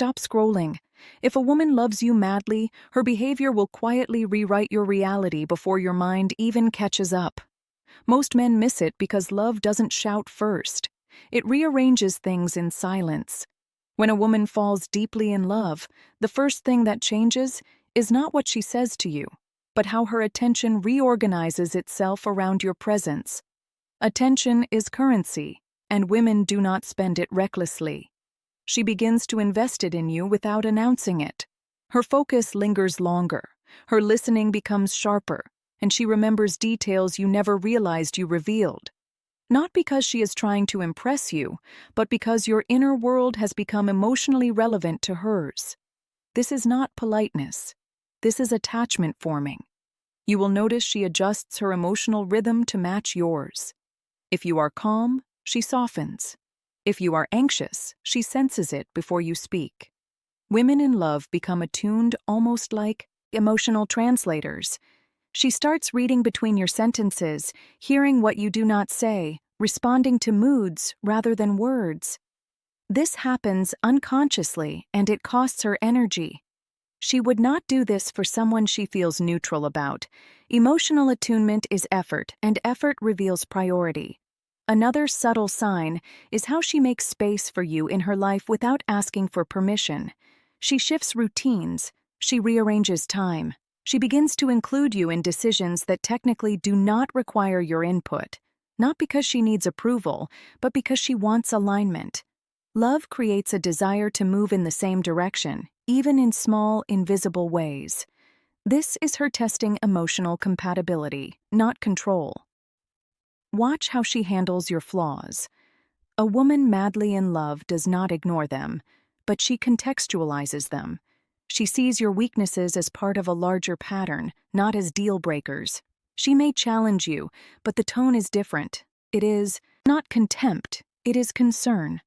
stop scrolling. If a woman loves you madly, her behavior will quietly rewrite your reality before your mind even catches up. Most men miss it because love doesn't shout first. It rearranges things in silence. When a woman falls deeply in love, the first thing that changes is not what she says to you, but how her attention reorganizes itself around your presence. Attention is currency, and women do not spend it recklessly. She begins to invest it in you without announcing it. Her focus lingers longer, her listening becomes sharper, and she remembers details you never realized you revealed. Not because she is trying to impress you, but because your inner world has become emotionally relevant to hers. This is not politeness. This is attachment forming. You will notice she adjusts her emotional rhythm to match yours. If you are calm, she softens. If you are anxious, she senses it before you speak. Women in love become attuned almost like emotional translators. She starts reading between your sentences, hearing what you do not say, responding to moods rather than words. This happens unconsciously, and it costs her energy. She would not do this for someone she feels neutral about. Emotional attunement is effort, and effort reveals priority. Another subtle sign is how she makes space for you in her life without asking for permission. She shifts routines. She rearranges time. She begins to include you in decisions that technically do not require your input, not because she needs approval, but because she wants alignment. Love creates a desire to move in the same direction, even in small, invisible ways. This is her testing emotional compatibility, not control. Watch how she handles your flaws. A woman madly in love does not ignore them, but she contextualizes them. She sees your weaknesses as part of a larger pattern, not as deal breakers. She may challenge you, but the tone is different. It is not contempt, it is concern.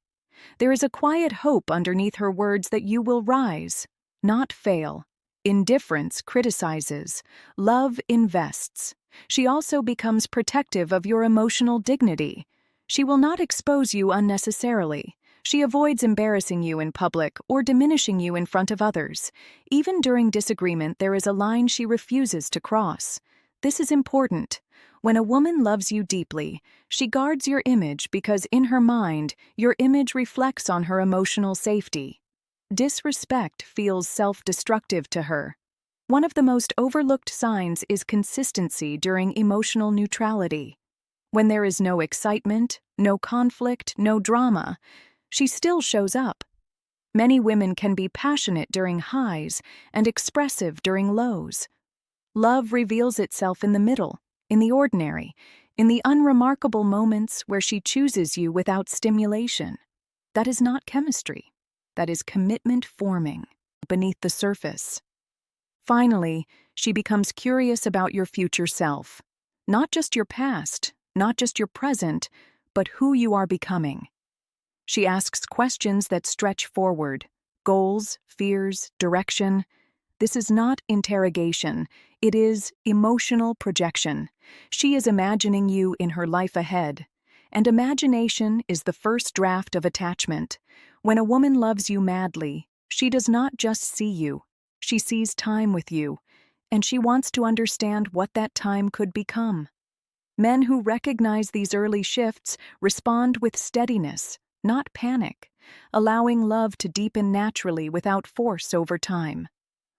There is a quiet hope underneath her words that you will rise, not fail. Indifference criticizes. Love invests. She also becomes protective of your emotional dignity. She will not expose you unnecessarily. She avoids embarrassing you in public or diminishing you in front of others. Even during disagreement, there is a line she refuses to cross. This is important. When a woman loves you deeply, she guards your image because in her mind, your image reflects on her emotional safety. Disrespect feels self-destructive to her. One of the most overlooked signs is consistency during emotional neutrality. When there is no excitement, no conflict, no drama, she still shows up. Many women can be passionate during highs and expressive during lows. Love reveals itself in the middle, in the ordinary, in the unremarkable moments where she chooses you without stimulation. That is not chemistry. That is commitment forming beneath the surface. Finally, she becomes curious about your future self. Not just your past, not just your present, but who you are becoming. She asks questions that stretch forward, goals, fears, direction. This is not interrogation, it is emotional projection. She is imagining you in her life ahead. And imagination is the first draft of attachment. When a woman loves you madly, she does not just see you. She sees time with you, and she wants to understand what that time could become. Men who recognize these early shifts respond with steadiness, not panic, allowing love to deepen naturally without force over time.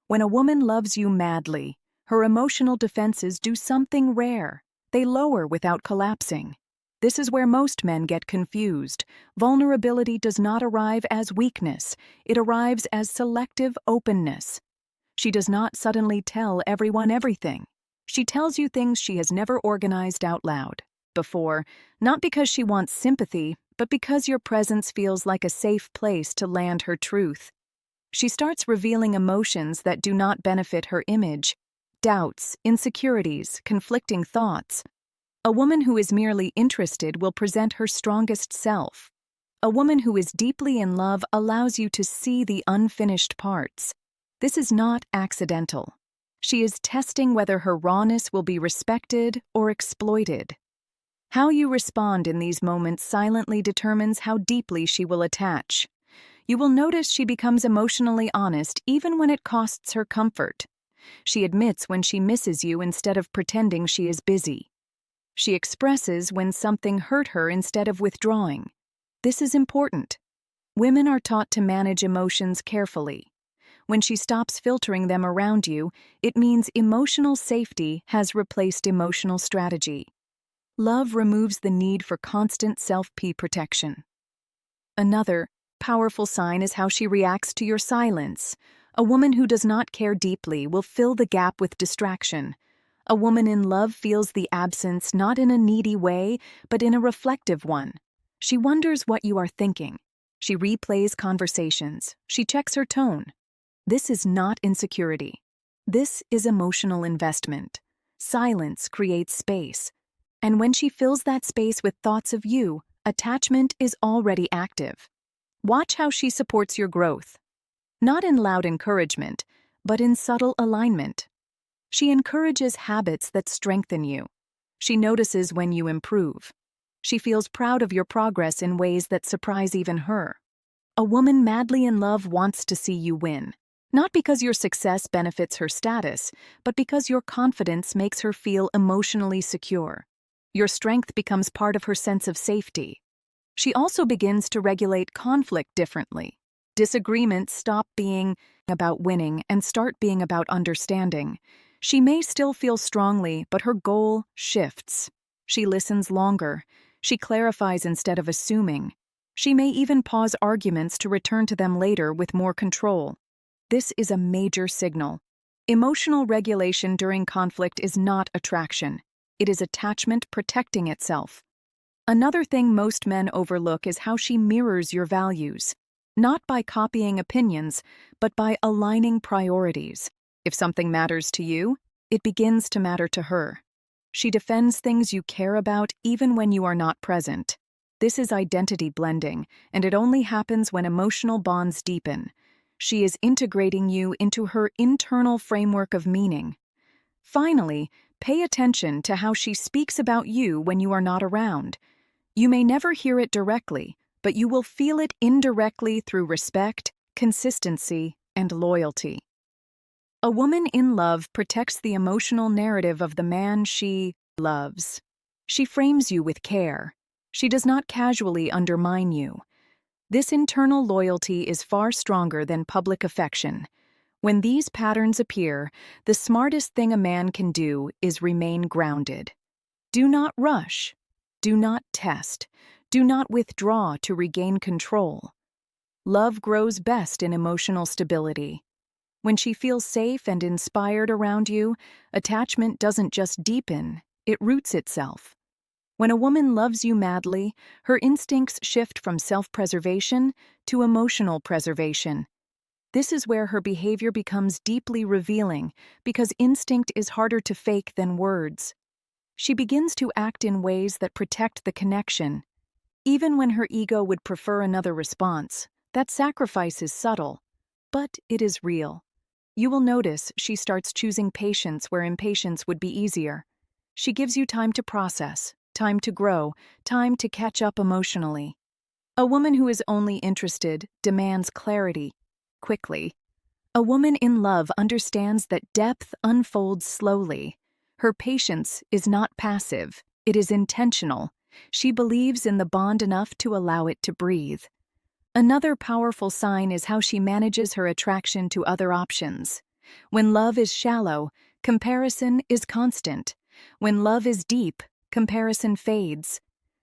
When a woman loves you madly, her emotional defenses do something rare. They lower without collapsing. This is where most men get confused. Vulnerability does not arrive as weakness. It arrives as selective openness. She does not suddenly tell everyone everything. She tells you things she has never organized out loud before, not because she wants sympathy, but because your presence feels like a safe place to land her truth. She starts revealing emotions that do not benefit her image, doubts, insecurities, conflicting thoughts. A woman who is merely interested will present her strongest self. A woman who is deeply in love allows you to see the unfinished parts. This is not accidental. She is testing whether her rawness will be respected or exploited. How you respond in these moments silently determines how deeply she will attach. You will notice she becomes emotionally honest even when it costs her comfort. She admits when she misses you instead of pretending she is busy. She expresses when something hurt her instead of withdrawing. This is important. Women are taught to manage emotions carefully. When she stops filtering them around you, it means emotional safety has replaced emotional strategy. Love removes the need for constant self-protection. Another powerful sign is how she reacts to your silence. A woman who does not care deeply will fill the gap with distraction. A woman in love feels the absence not in a needy way, but in a reflective one. She wonders what you are thinking. She replays conversations. She checks her tone. This is not insecurity. This is emotional investment. Silence creates space. And when she fills that space with thoughts of you, attachment is already active. Watch how she supports your growth. Not in loud encouragement, but in subtle alignment. She encourages habits that strengthen you. She notices when you improve. She feels proud of your progress in ways that surprise even her. A woman madly in love wants to see you win. Not because your success benefits her status, but because your confidence makes her feel emotionally secure. Your strength becomes part of her sense of safety. She also begins to regulate conflict differently. Disagreements stop being about winning and start being about understanding. She may still feel strongly, but her goal shifts. She listens longer. She clarifies instead of assuming. She may even pause arguments to return to them later with more control. This is a major signal. Emotional regulation during conflict is not attraction. It is attachment protecting itself. Another thing most men overlook is how she mirrors your values. Not by copying opinions, but by aligning priorities. If something matters to you, it begins to matter to her. She defends things you care about even when you are not present. This is identity blending, and it only happens when emotional bonds deepen. She is integrating you into her internal framework of meaning. Finally, pay attention to how she speaks about you when you are not around. You may never hear it directly, but you will feel it indirectly through respect, consistency, and loyalty. A woman in love protects the emotional narrative of the man she loves. She frames you with care. She does not casually undermine you. This internal loyalty is far stronger than public affection. When these patterns appear, the smartest thing a man can do is remain grounded. Do not rush. Do not test. Do not withdraw to regain control. Love grows best in emotional stability. When she feels safe and inspired around you, attachment doesn't just deepen, it roots itself. When a woman loves you madly, her instincts shift from self-preservation to emotional preservation. This is where her behavior becomes deeply revealing, because instinct is harder to fake than words. She begins to act in ways that protect the connection. Even when her ego would prefer another response, that sacrifice is subtle, but it is real. You will notice she starts choosing patience where impatience would be easier. She gives you time to process, time to grow, time to catch up emotionally. A woman who is only interested demands clarity, quickly. A woman in love understands that depth unfolds slowly. Her patience is not passive, it is intentional. She believes in the bond enough to allow it to breathe. Another powerful sign is how she manages her attraction to other options. When love is shallow, comparison is constant. When love is deep, comparison fades.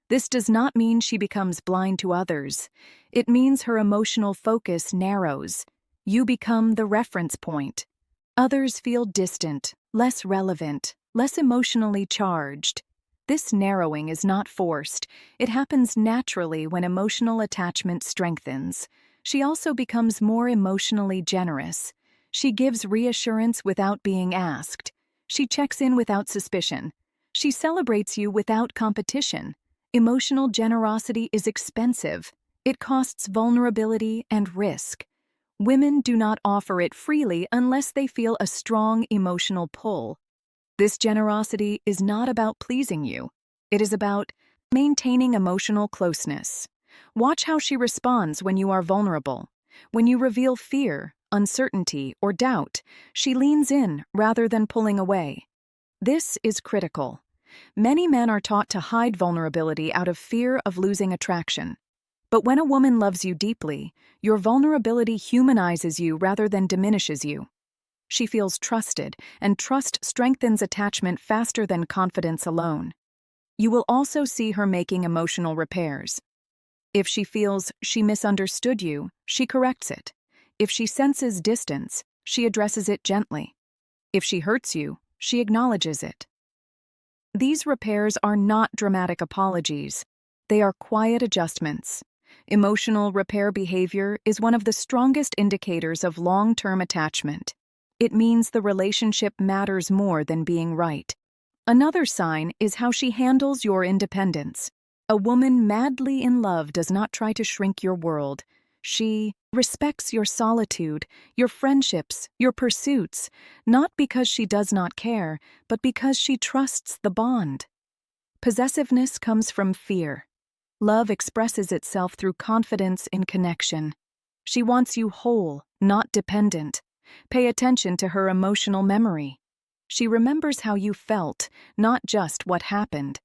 This does not mean she becomes blind to others. It means her emotional focus narrows. You become the reference point. Others feel distant, less relevant, less emotionally charged. This narrowing is not forced. It happens naturally when emotional attachment strengthens. She also becomes more emotionally generous. She gives reassurance without being asked. She checks in without suspicion. She celebrates you without competition. Emotional generosity is expensive. It costs vulnerability and risk. Women do not offer it freely unless they feel a strong emotional pull. This generosity is not about pleasing you. It is about maintaining emotional closeness. Watch how she responds when you are vulnerable. When you reveal fear, uncertainty, or doubt, she leans in rather than pulling away. This is critical. Many men are taught to hide vulnerability out of fear of losing attraction. But when a woman loves you deeply, your vulnerability humanizes you rather than diminishes you. She feels trusted, and trust strengthens attachment faster than confidence alone. You will also see her making emotional repairs. If she feels she misunderstood you, she corrects it. If she senses distance, she addresses it gently. If she hurts you, she acknowledges it. These repairs are not dramatic apologies. They are quiet adjustments. Emotional repair behavior is one of the strongest indicators of long-term attachment. It means the relationship matters more than being right. Another sign is how she handles your independence. A woman madly in love does not try to shrink your world. She respects your solitude, your friendships, your pursuits, not because she does not care, but because she trusts the bond. Possessiveness comes from fear. Love expresses itself through confidence in connection. She wants you whole, not dependent. Pay attention to her emotional memory. She remembers how you felt, not just what happened.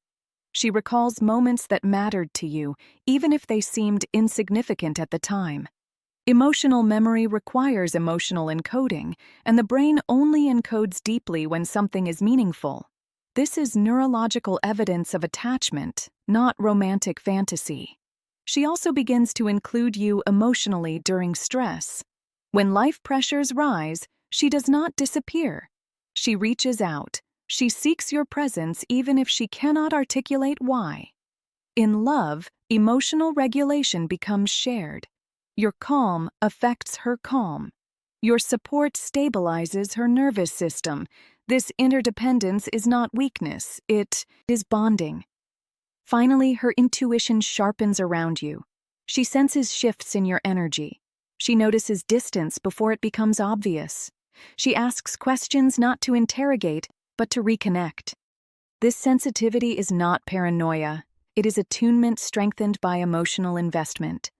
She recalls moments that mattered to you, even if they seemed insignificant at the time. Emotional memory requires emotional encoding, and the brain only encodes deeply when something is meaningful. This is neurological evidence of attachment, not romantic fantasy. She also begins to include you emotionally during stress. When life pressures rise, she does not disappear. She reaches out. She seeks your presence even if she cannot articulate why. In love, emotional regulation becomes shared. Your calm affects her calm. Your support stabilizes her nervous system. This interdependence is not weakness, it is bonding. Finally, her intuition sharpens around you. She senses shifts in your energy. She notices distance before it becomes obvious. She asks questions not to interrogate, but to reconnect. This sensitivity is not paranoia. It is attunement strengthened by emotional investment.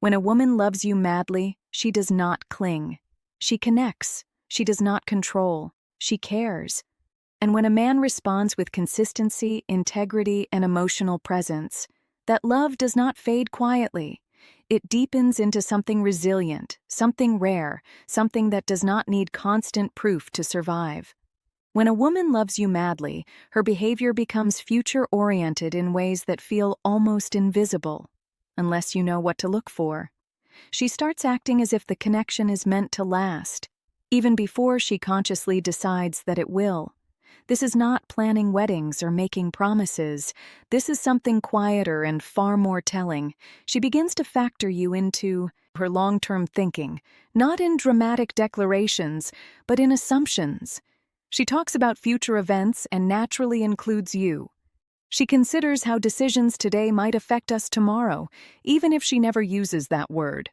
When a woman loves you madly, she does not cling. She connects. She does not control. She cares. And when a man responds with consistency, integrity, and emotional presence, that love does not fade quietly. It deepens into something resilient, something rare, something that does not need constant proof to survive. When a woman loves you madly, her behavior becomes future-oriented in ways that feel almost invisible, unless you know what to look for. She starts acting as if the connection is meant to last, even before she consciously decides that it will. This is not planning weddings or making promises. This is something quieter and far more telling. She begins to factor you into her long-term thinking, not in dramatic declarations, but in assumptions. She talks about future events and naturally includes you. She considers how decisions today might affect us tomorrow, even if she never uses that word.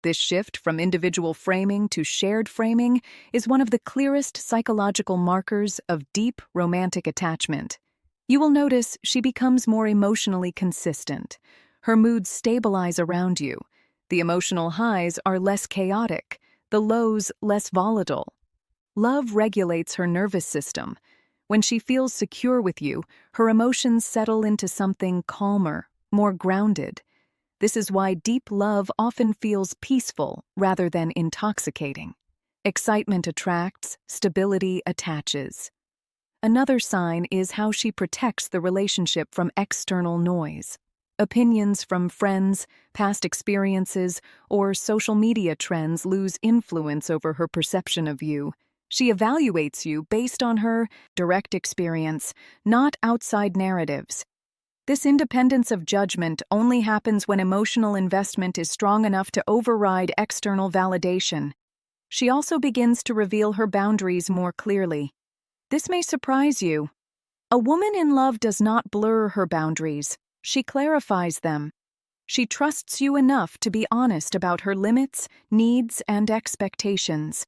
This shift from individual framing to shared framing is one of the clearest psychological markers of deep romantic attachment. You will notice she becomes more emotionally consistent. Her moods stabilize around you. The emotional highs are less chaotic, the lows less volatile. Love regulates her nervous system. When she feels secure with you, her emotions settle into something calmer, more grounded. This is why deep love often feels peaceful rather than intoxicating. Excitement attracts, stability attaches. Another sign is how she protects the relationship from external noise. Opinions from friends, past experiences, or social media trends lose influence over her perception of you. She evaluates you based on her direct experience, not outside narratives. This independence of judgment only happens when emotional investment is strong enough to override external validation. She also begins to reveal her boundaries more clearly. This may surprise you. A woman in love does not blur her boundaries. She clarifies them. She trusts you enough to be honest about her limits, needs, and expectations.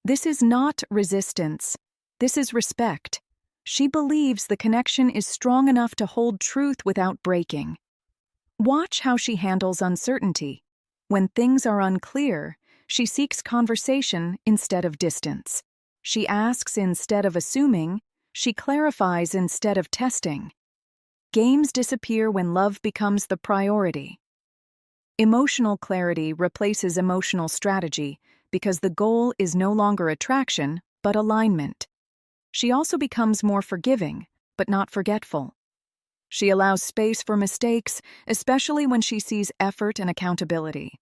This is not resistance. This is respect. She believes the connection is strong enough to hold truth without breaking. Watch how she handles uncertainty. When things are unclear, she seeks conversation instead of distance. She asks instead of assuming. She clarifies instead of testing. Games disappear when love becomes the priority. Emotional clarity replaces emotional strategy because the goal is no longer attraction, but alignment. She also becomes more forgiving, but not forgetful. She allows space for mistakes, especially when she sees effort and accountability.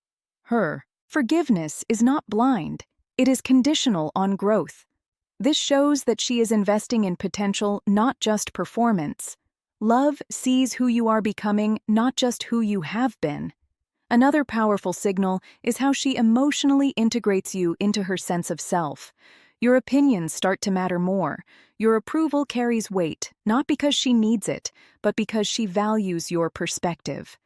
Her forgiveness is not blind, it is conditional on growth. This shows that she is investing in potential, not just performance. Love sees who you are becoming, not just who you have been. Another powerful signal is how she emotionally integrates you into her sense of self. Your opinions start to matter more. Your approval carries weight, not because she needs it, but because she values your perspective.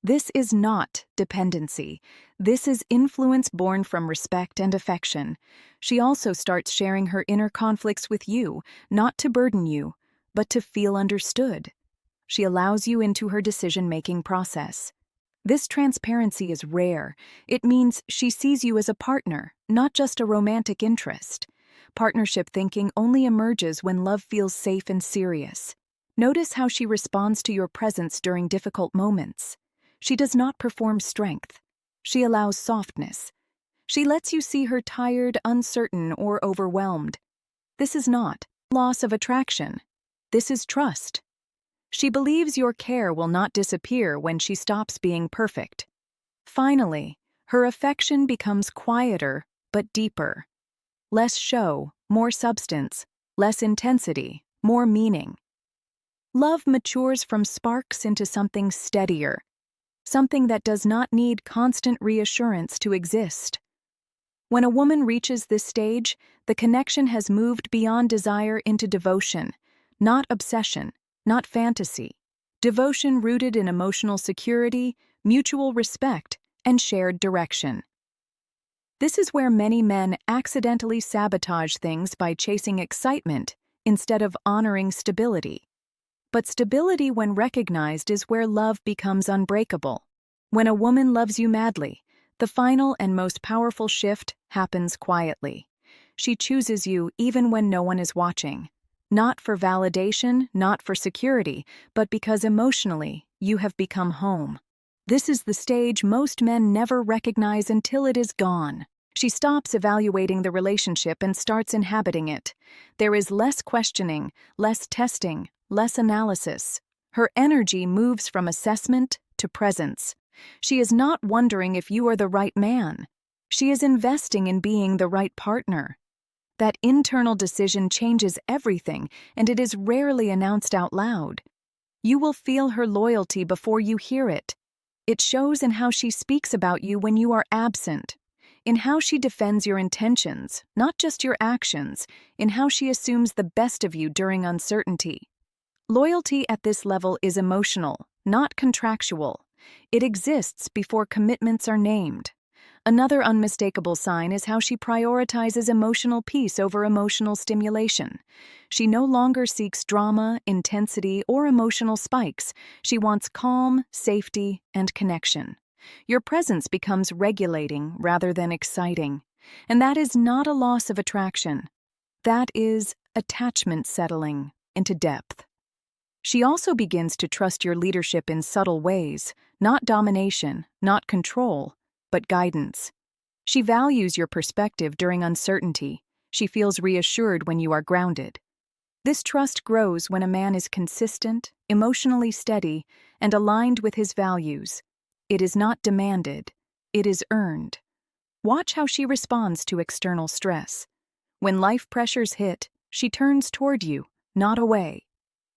This is not dependency. This is influence born from respect and affection. She also starts sharing her inner conflicts with you, not to burden you, but to feel understood. She allows you into her decision-making process. This transparency is rare. It means she sees you as a partner, not just a romantic interest. Partnership thinking only emerges when love feels safe and serious. Notice how she responds to your presence during difficult moments. She does not perform strength. She allows softness. She lets you see her tired, uncertain, or overwhelmed. This is not loss of attraction. This is trust. She believes your care will not disappear when she stops being perfect. Finally, her affection becomes quieter but deeper. Less show, more substance, less intensity, more meaning. Love matures from sparks into something steadier, something that does not need constant reassurance to exist. When a woman reaches this stage, the connection has moved beyond desire into devotion, not obsession, not fantasy. Devotion rooted in emotional security, mutual respect, and shared direction. This is where many men accidentally sabotage things by chasing excitement instead of honoring stability. But stability, when recognized, is where love becomes unbreakable. When a woman loves you madly, the final and most powerful shift happens quietly. She chooses you even when no one is watching. Not for validation, not for security, but because emotionally, you have become home. This is the stage most men never recognize until it is gone. She stops evaluating the relationship and starts inhabiting it. There is less questioning, less testing, less analysis. Her energy moves from assessment to presence. She is not wondering if you are the right man. She is investing in being the right partner. That internal decision changes everything, and it is rarely announced out loud. You will feel her loyalty before you hear it. It shows in how she speaks about you when you are absent, in how she defends your intentions, not just your actions, in how she assumes the best of you during uncertainty. Loyalty at this level is emotional, not contractual. It exists before commitments are named. Another unmistakable sign is how she prioritizes emotional peace over emotional stimulation. She no longer seeks drama, intensity, or emotional spikes. She wants calm, safety, and connection. Your presence becomes regulating rather than exciting. And that is not a loss of attraction. That is attachment settling into depth. She also begins to trust your leadership in subtle ways, not domination, not control, but guidance. She values your perspective during uncertainty. She feels reassured when you are grounded. This trust grows when a man is consistent, emotionally steady, and aligned with his values. It is not demanded, it is earned. Watch how she responds to external stress. When life pressures hit, she turns toward you, not away.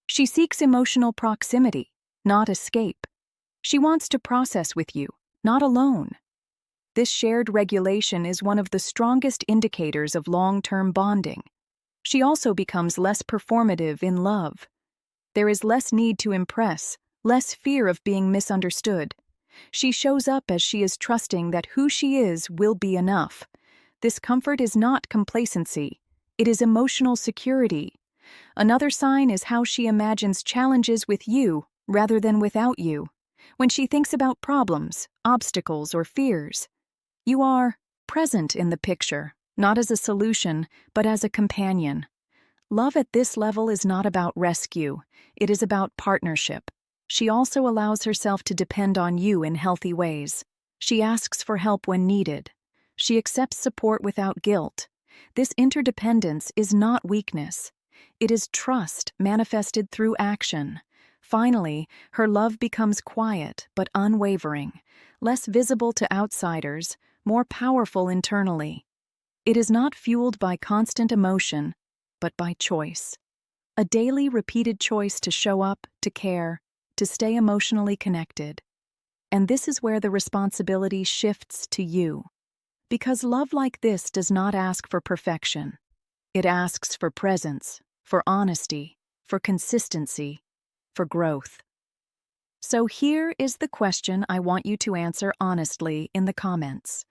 She seeks emotional proximity, not escape. She wants to process with you, not alone. This shared regulation is one of the strongest indicators of long-term bonding. She also becomes less performative in love. There is less need to impress, less fear of being misunderstood. She shows up as she is, trusting that who she is will be enough. This comfort is not complacency. It is emotional security. Another sign is how she imagines challenges with you rather than without you. When she thinks about problems, obstacles, or fears, you are present in the picture, not as a solution, but as a companion. Love at this level is not about rescue, it is about partnership. She also allows herself to depend on you in healthy ways. She asks for help when needed. She accepts support without guilt. This interdependence is not weakness. It is trust manifested through action. Finally, her love becomes quiet but unwavering, less visible to outsiders, more powerful internally. It is not fueled by constant emotion, but by choice. A daily repeated choice to show up, to care, to stay emotionally connected. And this is where the responsibility shifts to you. Because love like this does not ask for perfection. It asks for presence, for honesty, for consistency, for growth. So here is the question I want you to answer honestly in the comments.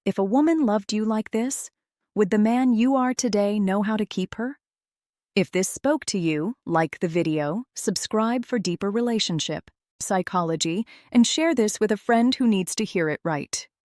If a woman loved you like this, would the man you are today know how to keep her? If this spoke to you, like the video, subscribe for deeper relationship psychology, and share this with a friend who needs to hear it right.